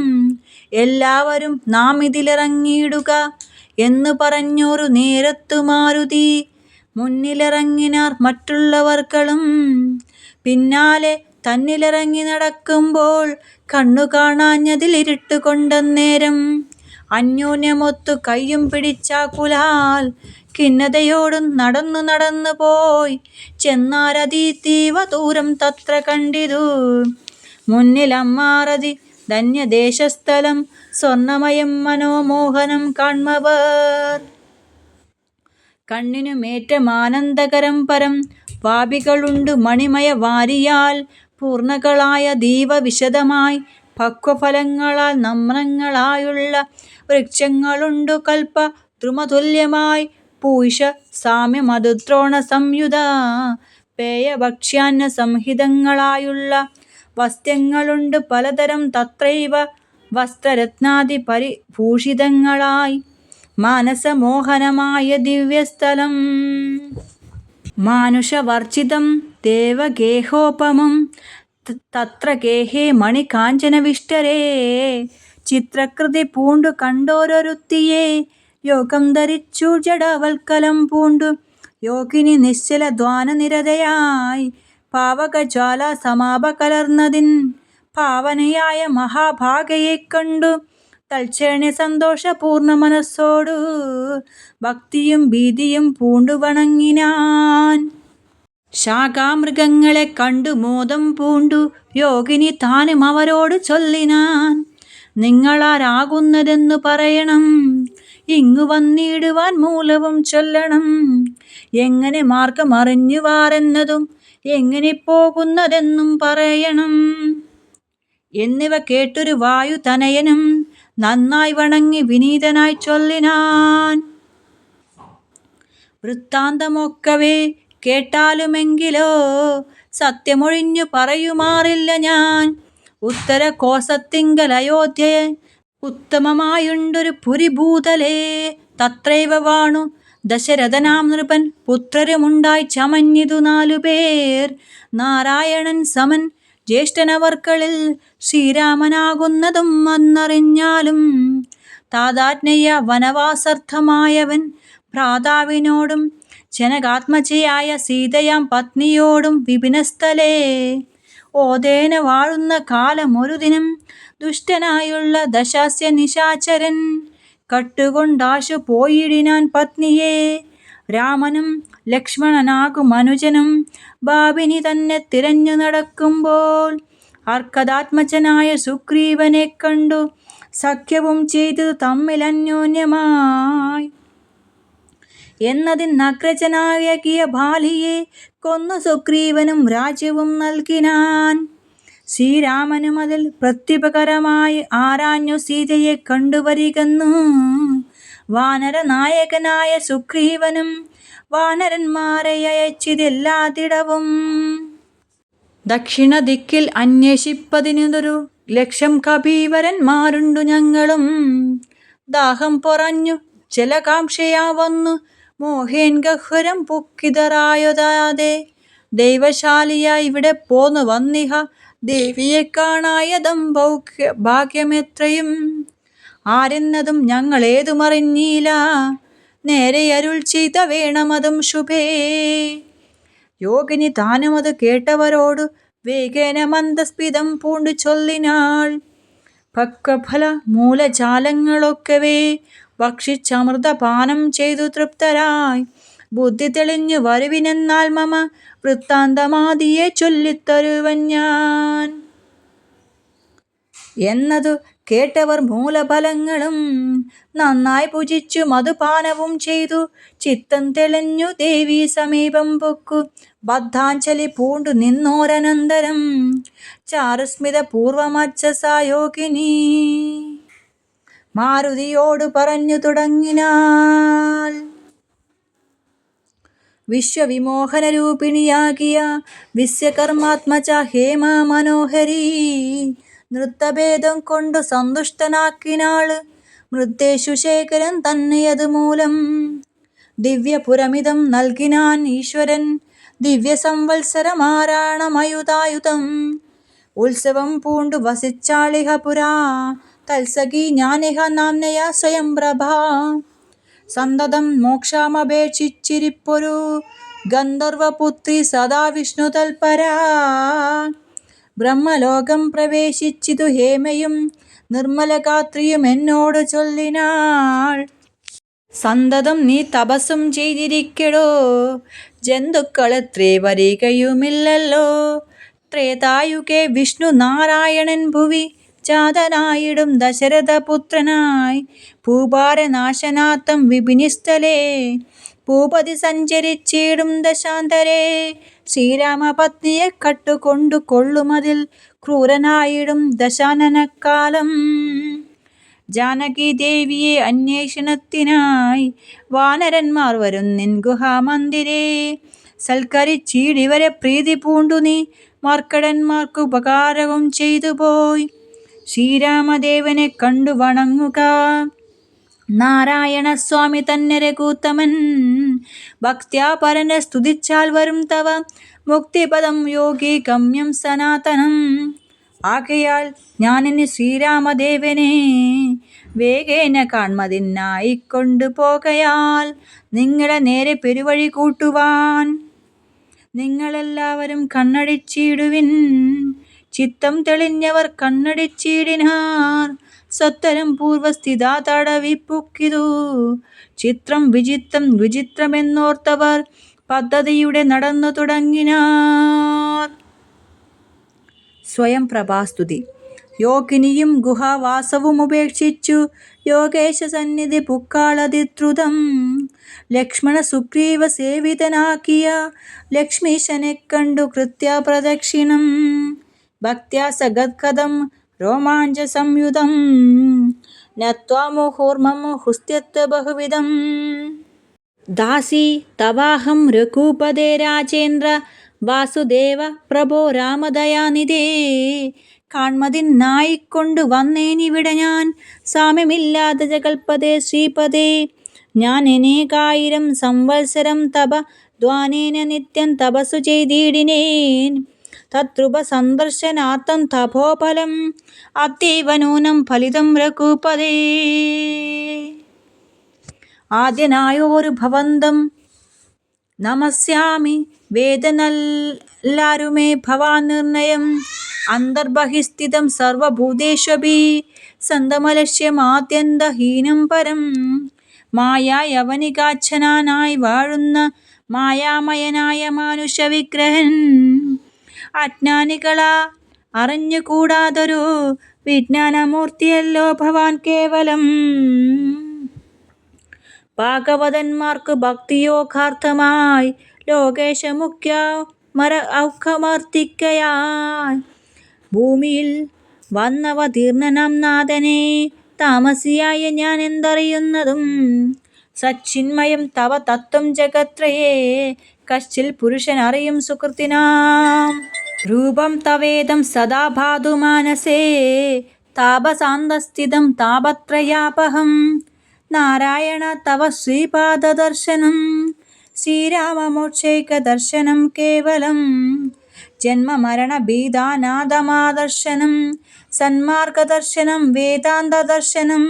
എല്ലാവരും നാം ഇതിലിറങ്ങിയിടുക എന്നു പറഞ്ഞൊരു നേരത്തു മാരുതി മുന്നിലിറങ്ങിനാർ മറ്റുള്ളവർകളും പിന്നാലെ തന്നിലിറങ്ങി നടക്കുമ്പോൾ കണ്ണു കാണാഞ്ഞതിൽ ഇരുട്ട് കൊണ്ടന്നേരം അന്യോന്യമൊത്തു കയ്യും പിടിച്ചാകുലാൽ ഖിന്നതയോടും നടന്നു പോയി ചെന്നാരതീവ ദൂരം തത്ര കണ്ടിതു മുന്നിലമ്മാറതി ധന്യദേശസ്ഥലം സ്വർണമയം മനോമോഹനം കാൺമവർ. കണ്ണിനുമേറ്റമാനന്ദകരം പരം വാപികളുണ്ടു മണിമയ വാരിയാൽ പൂർണ്ണകളായ ദീവവിശദമായി പക്വഫലങ്ങളാൽ നമ്രങ്ങളായുള്ള വൃക്ഷങ്ങളുണ്ടു കൽപ്പ ദ്രുമതുല്യമായി പൂയിഷ സാമ്യമധുദ്രോണ സംയുത പേയഭക്ഷ്യാന്ന സംഹിതങ്ങളായുള്ള വസ്ത്യങ്ങളുണ്ട് പലതരം തത്രൈവ വസ്ത്രരത്നാദി പരിഭൂഷിതങ്ങളായി മാനസമോഹനമായ ദിവ്യസ്ഥലം. മാനുഷവർജിതം ദേവഗേഹോപമം തത്ര ഗേഹേ മണികാഞ്ചനവിഷ്ടരേ ചിത്രകൃതി പൂണ്ടു കണ്ടോരൊരുത്തിയെ യോഗം ധരിച്ചു ജഡവൽക്കലം പൂണ്ടു യോഗിനി നിശ്ചല ധ്വാനനിരതയായി പാവകജ്വാല സമാപ കലർന്നതിൻ ഭാവനയായ മഹാഭാഗയെ കണ്ടു തൽക്ഷണ സന്തോഷപൂർണ്ണ മനസ്സോടു ഭക്തിയും ഭീതിയും പൂണ്ടു വണങ്ങിനാൻ. ശാഖാമൃഗങ്ങളെ കണ്ടു മോദം പൂണ്ടു യോഗിനി താനും അവരോട് ചൊല്ലിനാൻ. നിങ്ങളാരാകുന്നതെന്നു പറയണം, ഇങ്ങു വന്നിടുവാൻ മൂലവും ചൊല്ലണം. എങ്ങനെ മാർഗം അറിഞ്ഞുവാരെന്നതും എങ്ങനെ പോകുന്നതെന്നും പറയണം. എന്നിവ കേട്ടൊരു വായുതനയനും നന്നായി വണങ്ങി വിനീതനായി ചൊല്ലിനാൻ. വൃത്താന്തമൊക്കവേ കേട്ടാലുമെങ്കിലോ സത്യമൊഴിഞ്ഞു പറയുമാറില്ല ഞാൻ. ഉത്തര കോസത്തിങ്കൽ അയോധ്യയെ ഉത്തമമായുണ്ടൊരു പുരി ഭൂതലേ. തത്രൈവ വാണു ദശരഥനാം നൃപൻ പുത്രരുമുണ്ടായി ചമഞ്ഞിതു 4 പേർ. നാരായണൻ സമൻ ജ്യേഷ്ഠനവർക്കളിൽ ശ്രീരാമനാകുന്നതും വന്നറിഞ്ഞാലും താതാജ്ഞയ വനവാസാർത്ഥമായവൻ ഭ്രാതാവിനോടും ജനകാത്മജയായ സീതയാം പത്നിയോടും വിപിനസ്ഥലേ ഓദേന വാഴുന്ന കാലം ഒരു ദിനം ദുഷ്ടനായുള്ള ദശാസ്യ നിശാചരൻ കട്ടുകൊണ്ടാശു പോയിടിനാൻ പത്നിയെ. രാമനും ലക്ഷ്മണനാകും അനുജനും ഭാവിനി തന്നെ തിരഞ്ഞു നടക്കുമ്പോൾ അർക്കദാത്മജനായ സുഗ്രീവനെ കണ്ടു സഖ്യവും ചെയ്തു തമ്മിൽ അന്യോന്യമായി. എന്നതിനഗ്രജനായകിയ ബാലിയെ കൊന്നു സുഗ്രീവനും രാജ്യവും നൽകിനാൻ. ശ്രീരാമനും അതിൽ പ്രത്യുപകരമായി ആരാഞ്ഞു സീതയെ കണ്ടുവരികെന്നു. വാനരനായകനായ സുഗ്രീവനും വാനരന്മാരെ അയച്ചിതെല്ലാതിടവും. ദക്ഷിണ ദിക്കിൽ അന്വേഷിപ്പതിനൊരു ലക്ഷം കപീവരന്മാരുണ്ടു ഞങ്ങളും. ദാഹം പൊറഞ്ഞു ജലകാംക്ഷയാ വന്നു മോഹേൻ ഗഹ്വരം പുക്കിതറായൊതാതെ ദൈവശാലിയായി ഇവിടെ പോന്നു വന്നിഹ ദേവിയെ കാണായതം ഭാഗ്യമെത്രയും. ആരെന്നതും ഞങ്ങളേതുമറിഞ്ഞീല, നേരെ അരുൾ ചെയ്ത വേണമതും ശുഭേ. യോഗിനി താനുമത് കേട്ടവരോടു വേഗേന മന്ദസ്മിതം പൂണ്ടു ചൊല്ലിനാൾ. ഭക്വഫല മൂലജാലങ്ങളൊക്കവേ ഭക്ഷിച്ചമൃതപാനം ചെയ്തു തൃപ്തരായി ബുദ്ധി തെളിഞ്ഞു വരുവിനെന്നാൽ മമ വൃത്താന്തമാദിയെ ചൊല്ലിത്തരുവൻ ഞാൻ. എന്നതു കേട്ടവർ മൂലഫലങ്ങളും നന്നായി ഭുജിച്ചു മധുപാനവും ചെയ്തു ചിത്തം തെളിഞ്ഞു ദേവീ സമീപം പൊക്കു ബദ്ധാഞ്ജലി പൂണ്ടു നിന്നോരനന്തരം ചാരുസ്മിത പൂർവമജ്ജസായോഗിനി മാരുതിയോടു പറഞ്ഞു തുടങ്ങിനാൾ. വിശ്വവിമോഹനരൂപിണിയാകിയ വിശ്വകർമാത്മജ ഹേമ മനോഹരി നൃത്തഭേദം കൊണ്ടു സന്തുഷ്ടനാക്കിനാള് മൃത്തേഷു ശേഖരൻ തന്നെയതുമൂലം. ദിവ്യപുരമിതം നൽകിനാൻ ഈശ്വരൻ ദിവ്യ സംവത്സരമാരാണമയുതായുധം. ഉത്സവം പൂണ്ടു വസിച്ചാളിഹ പുരാ തത്സഖി ജ്ഞാനിഹ നാമ്നയ സ്വയംപ്രഭാ. സന്തതം മോക്ഷമപേക്ഷിച്ചിരിപ്പൊരു ഗന്ധർവപുത്രി സദാ വിഷ്ണു തൽപരാ. ബ്രഹ്മലോകം പ്രവേശിച്ചിതു ഹേമയും നിർമ്മലഗാത്രിയും എന്നോട് ചൊല്ലിനാൾ. സന്തതം നീ തപസ്സും ചെയ്തിരിക്കടോ, ജന്തുക്കളെത്രേ വരികയുമില്ലല്ലോ. ത്രേതായുഗേ വിഷ്ണു നാരായണൻ ഭുവി ജാതനായിടും ദശരഥപുത്രനായി ഭൂഭാരനാശനാർത്ഥം വിപിനിസ്ഥലേ ഭൂപതി സഞ്ചരിച്ചിടും ദശാന്തരേ. ശ്രീരാമപത്നിയെ കട്ടുകൊണ്ടു കൊള്ളുമതിൽ ക്രൂരനായിടും ദശാനനക്കാലം. ജാനകി ദേവിയെ അന്വേഷണത്തിനായി വാനരന്മാർ വരും നിൻ ഗുഹാമന്ദിരേ. സൽക്കരിച്ചിടിവരെ പ്രീതി പൂണ്ടു നീ മാർക്കടന്മാർക്ക് ഉപകാരവും ചെയ്തു പോയി. ശ്രീരാമദേവനെ കണ്ടു വണങ്ങുക. നാരായണ സ്വാമി തന്നെ രഘുത്തമൻ ഭക്ത്യാ പരനെ സ്തുതിച്ചാൽ വരും തവ മുക്തിപദം യോഗി ഗമ്യം സനാതനം. ആകയാൽ ഞാനിനി ശ്രീരാമദേവനെ വേഗേന കാൺമതിനായി കൊണ്ടുപോകയാൽ നിങ്ങളെ നേരെ പെരുവഴി കൂട്ടുവാൻ നിങ്ങളെല്ലാവരും കണ്ണടിച്ചിടുവിൻ. ചിത്തം തെളിഞ്ഞവർ കണ്ണടിച്ചിടിനാർ. സത്തരം പൂർവസ്ഥിതാ തടവിപ്പുക്കിതു ചിത്രം വിചിത്രം വിചിത്രമെന്നോർത്തവർ പദ്ധതിയുടെ നടന്നു തുടങ്ങിനാർ. സ്വയം പ്രഭാസ്തുതി. യോഗിനിയും ഗുഹാവാസവും ഉപേക്ഷിച്ചു യോഗേശ സന്നിധി പുക്കാളതിദ്രുതം. ലക്ഷ്മണ സുഗ്രീവ സേവിതനാക്കിയ ലക്ഷ്മീശനെ കണ്ടു കൃത്യപ്രദക്ഷിണം. ഭക്ത്യാ സഗദ്ഗദം രോമാഞ്ച സംയുതം നത്വാ മുഹുർമുഹുസ്ത്യത്ത് ബഹുവിധം. ദാസി തവാഹം രഘുപതേ രാജേന്ദ്ര വാസുദേവ പ്രഭോ രാമദയാനിധേ. കാൺമതിനായിക്കൊണ്ടു വന്നേനിവിടെ ഞാൻ സാമ്യമില്ലാതെ ജഗൽപദേ ശ്രീപദേ. ഞാൻ അനേകായിരം സംവത്സരം തപധ്വാനേന നിത്യം തപസ്സു ചെയ്തിടിനേൻ. തദ്രുപ സന്ദർശനാർത്ഥം തപോഫലം അതീവ നൂനം ഫലിതം രഘുപദേ. ആദ്യനായോരു ഭവന്തം നമസ്യാമി വേദനല്ലാരുമേ ഭവാൻ നിർണയം. അന്തർബഹിസ്ഥിതം സർവഭൂതേഷ്വപി സന്തമലക്ഷ്യമാദ്യന്തഹീനം പരം. മായായവനികാച്ഛനായി വാഴുന്ന മായാമയനായ മാനുഷവിഗ്രഹൻ. അജ്ഞാനികളാ അറിഞ്ഞുകൂടാതൊരു വിജ്ഞാനമൂർത്തിയല്ലോ ഭവാൻ കേവലം. ഭാഗവതന്മാർക്കു ഭക്തിയോഗാർത്ഥമായി ലോകേശമുഖ്യ ഔഖമർത്തിക്കയായി ഭൂമിയിൽ വന്നവതീർണനാം നാഥനെ താമസിയായ ഞാൻ എന്തറിയുന്നതും. സച്ചിന്മയം തവ തത്വം ജഗത്രയേ കശ്ചിൽ പുരുഷൻ അറിയും സുകൃത്തിനാം. രൂപം തവേദം സദാ ഭാതു മാനസേ താപസാന്തസ്ഥിതം താപത്രയാപഹം. നാരായണ തവ ശ്രീപാദദർശനം ശ്രീരാമമോക്ഷൈകദർശനം കേവലം. ജന്മമരണഭീതാനാഥമാദർശനം സന്മാർഗദർശനം വേദാന്തദർശനം.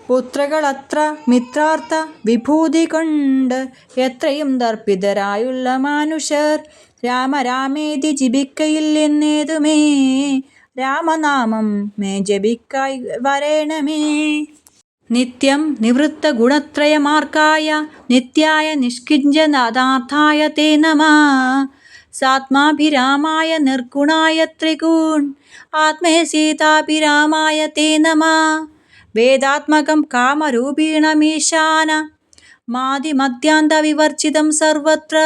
പുത്രകളത്ര മിത്രാർത്ഥ വിഭൂതി കൊണ്ട് എത്രയും ദർപ്പിതരായുള്ള മാനുഷർ രാമരാമേതി ജപിക്കയിൽ എന്നേതുമേ രാമനാമം മേ ജപിക്കായി വരേണമേ. നിത്യം നിവൃത്ത ഗുണത്രയമാർക്കായ നിത്യായ നിഷ്കിഞ്ചനാഥായ തേ നമഃ. സാത്മാഭിരാമായ നിർഗുണായ ത്രിഗുൺ ആത്മേ സീതാഭിരാമായ തേ നമഃ. വേദാത്മകം കാമരൂപീണമീശാന മാദിമദ്യാന്ത വിവർജിതം സർവത്ര.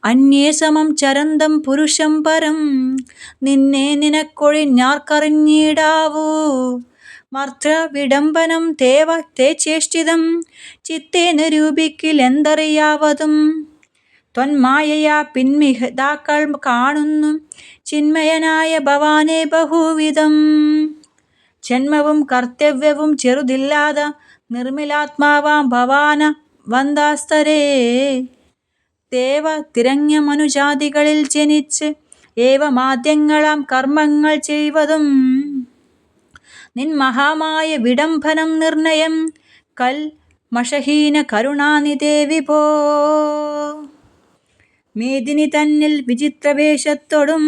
അന്യേ സമം ചരന്തം പുരുഷം പരം നിന്നെ നിനക്കൊഴിഞ്ഞാർക്കറിഞ്ഞിടാവൂ. മർത്ര വിഡംബനം തേവ തേ ചേഷ്ടിതം ചിത്തേ നിരൂപിക്കിലെന്തറിയാവതും. ത്വന്മായയാ പിൻമിഹിതാക്കൾ കാണുന്നു ചിന്മയനായ ഭവാനെ ബഹുവിധം. ജന്മവും കർത്തവ്യവും ചെറുതില്ലാത നിർമ്മലാത്മാവാം ഭവാന വന്ദാസ്തരേ. ദേവ തിരഞ്ഞ മനുജാതികളിൽ ജനിച്ച് ഏവമാദ്യങ്ങളാം കർമ്മങ്ങൾ ചെയ്വതും. നിൻ മഹാമായ വിഡംബനം നിർണയം കൽമഷഹീന കരുണാനിധേ വിഭോ. മേദിനി തന്നിൽ വിചിത്രവേഷത്തോടും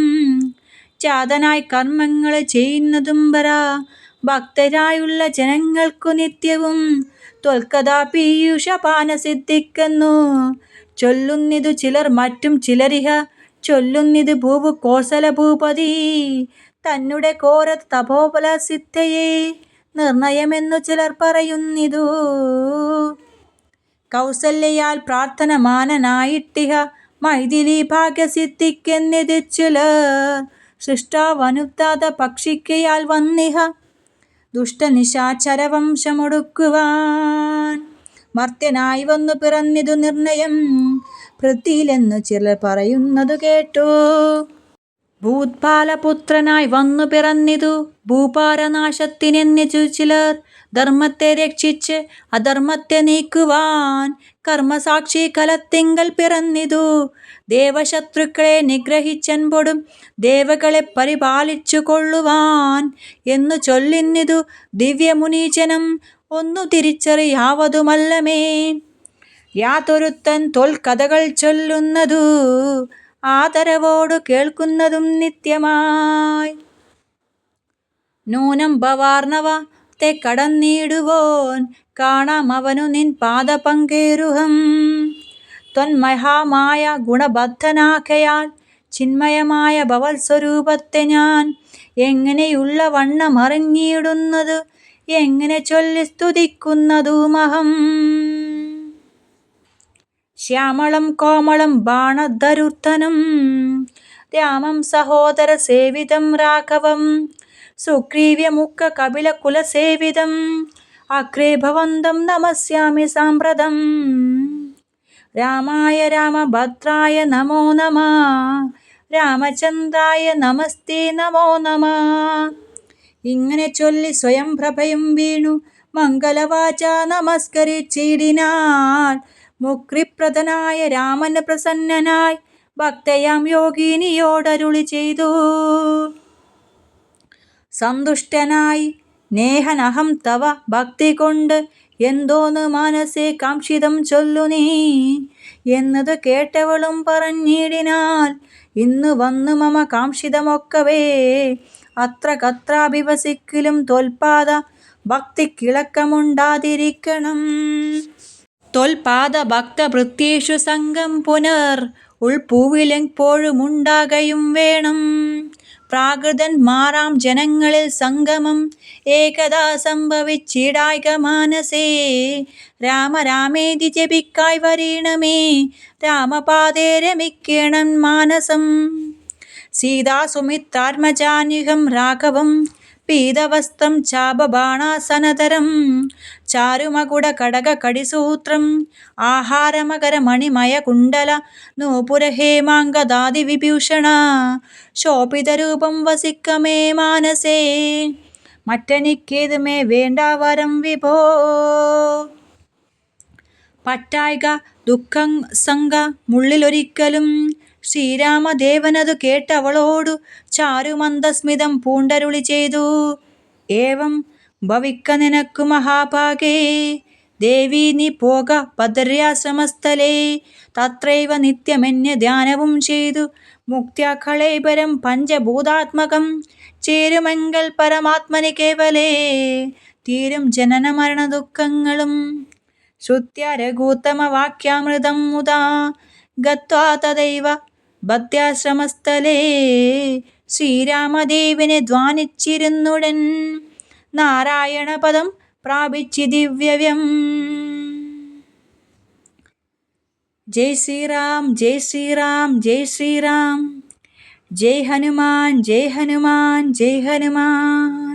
ജാതനായി കർമ്മങ്ങൾ ചെയ്യുന്നതും വരാ ഭക്തരായുള്ള ജനങ്ങൾക്കു നിത്യവും ത്വൽക്കഥാ പീയൂഷപാന സിദ്ധിക്കുന്നു. ചൊല്ലുന്നിതു ചിലർ മറ്റും ചിലരിഹ ചൊല്ലുന്നിത് ഭൂവു കോസല ഭൂപതി തന്നെ ഘോര തപോബല സിദ്ധയെ നിർണയമെന്നു ചിലർ പറയുന്നിതു. കൗസല്യയാൽ പ്രാർത്ഥന മാനനായിട്ടിഹ മൈഥിലി ഭാഗ്യസിദ്ധിക്കെന്നിത് ചിലർ. സൃഷ്ടാവനുത്താത പക്ഷിക്കയാൽ വന്നിഹ ദുഷ്ടനിശാചരവംശമൊടുക്കുവാൻ. മർത്യനായി വന്നു പിറന്നിതു നിർണയം പൃഥ്വിയിലെന്നു ചിലർ പറയുന്നതു കേട്ടു. ഭൂത്പാലപുത്രനായി വന്നു പിറന്നിതു ഭൂപാരനാശത്തിനെന്നിതു ചിലർ ധർമ്മത്തെ രക്ഷിച്ച് അധർമ്മത്തെ നീക്കുവാൻ കർമ്മസാക്ഷി കലത്തിങ്കൽ പിറന്നിതു. ദേവശത്രുക്കളെ നിഗ്രഹിച്ചൻപൊടും ദേവകളെ പരിപാലിച്ചു കൊള്ളുവാൻ എന്നു ചൊല്ലുന്നിതു ദിവ്യമുനീജനം. ഒന്നു തിരിച്ചറിയാവതുമല്ലമേ യാതൊരുത്തൻ കഥകൾ ചൊല്ലുന്നതു ആദരവോടു കേൾക്കുന്നതും നിത്യമായി. നൂനം ഭവാർണവത്തെ കടന്നിടുവോൻ കാണാം അവനു നിൻ പാദപങ്കേരുഹം. ത്വന്മഹാമായ ഗുണബദ്ധനാകയാൽ ചിന്മയമായ ഭവത്സ്വരൂപത്തെ ഞാൻ എങ്ങനെയുള്ള വണ്ണമറിഞ്ഞിടുന്നതു എങ്ങനെ ചൊല്ലി സ്തുതിക്കുന്നതുമഹം. ശ്യാമളം കോമളം ബാണധരുർധനം രാമം സഹോദര സേവിതം രാഘവം സുഗ്രീവ്യമുഖ കപില കുലസേവിതം അഗ്രേ ഭവന്തം നമസ്യാമി സാമ്പ്രതം. രാമായ രാമഭദ്രായ നമോ നമഃ രാമചന്ദ്രായ നമസ്തേ നമോ നമഃ. ഇങ്ങനെ ചൊല്ലി സ്വയം പ്രഭയും വീണു മംഗലവാച നമസ്കരിച്ചിടിനാൾ. മുക്തിപ്രദനായ രാമന് പ്രസന്നനായി ഭക്തയാം യോഗിനിയോടരുളി ചെയ്തു. സന്തുഷ്ടനായി നേഹനഹം തവ ഭക്തി കൊണ്ട് എന്തോന്ന് മനസ്സേ കാംക്ഷിതം ചൊല്ലു നീ എന്നത് കേട്ടവളും പറഞ്ഞിടിനാൾ. ഇന്നു വന്നു മമ കാംക്ഷിതമൊക്കവേ അത്ര കത്രാഭിവസിക്കലും ത്വൽപാദ ഭക്തിക്കിളക്കമുണ്ടാതിരിക്കണം. ത്വൽപാദ ഭക്തഭൃത്യേഷു സംഘം പുനർ ഉൾപ്പൂവിലെപ്പോഴുമുണ്ടാകയും വേണം. പ്രാകൃതന്മാരാം ജനങ്ങളിൽ സംഗമം ഏകദാ സംഭവിച്ചിടായ്ക മാനസേ. രാമ രാമേതി ജപിക്കായ് വരീണമേ രാമപാദേ രമിക്കേണം മാനസം. സീതാസുമിത്രാത്മജാന്യുഹം രാഘവം പീതവസ്ത്രം ചാപബാണാസനതരം ചാരുമകുട കടക കടിസൂത്രം ആഹാരമകര മണിമയ കുണ്ടല നൂപുര ഹേമാംഗദാദി വിഭൂഷണ ശോഭിതരൂപം വസിക്കമേ മാനസേ. മറ്റെനിക്കേതുമേ വേണ്ട വരം വിഭോ. പറ്റായ്ക ദുഃഖം സംഘ മുള്ളിലൊരിക്കലും ശ്രീരാമദേവനതു കേട്ടവളോടു ചാരുമന്ദസ്മിതം പൂണ്ടരുളി ചെയ്തു. ഏവം ഭവിക്ക നിനക്കു മഹാഭാഗേ ദേവി നീ പോക ഭദ്രാശ്രമസ്ഥലേ. തത്രൈവ നിത്യമെന്യ ധ്യാനവും ചെയ്തു മുക്ത്യാ കളേബരം പഞ്ചഭൂതാത്മകം ചേരുമെങ്കൽ പരമാത്മനി കേവലേ തീരും ജനന മരണ ദുഃഖങ്ങളും. ശ്രുത്യാ രഘൂത്തമ വാക്യാമൃതം മുദാ ഗത്വാ തദൈവ ഭക്ത്യാശ്രമസ്ഥലേ ശ്രീരാമദേവനെ ധ്യാനിച്ചിരുന്നുടൻ നാരായണപദം പ്രാപിച്ചി ദിവ്യവ്യം. ജയ് ശ്രീറാം ജയ് ശ്രീറാം ജയ് ശ്രീറാം. ജയ് ഹനുമാൻ ജയ് ഹനുമാൻ ജയ് ഹനുമാൻ.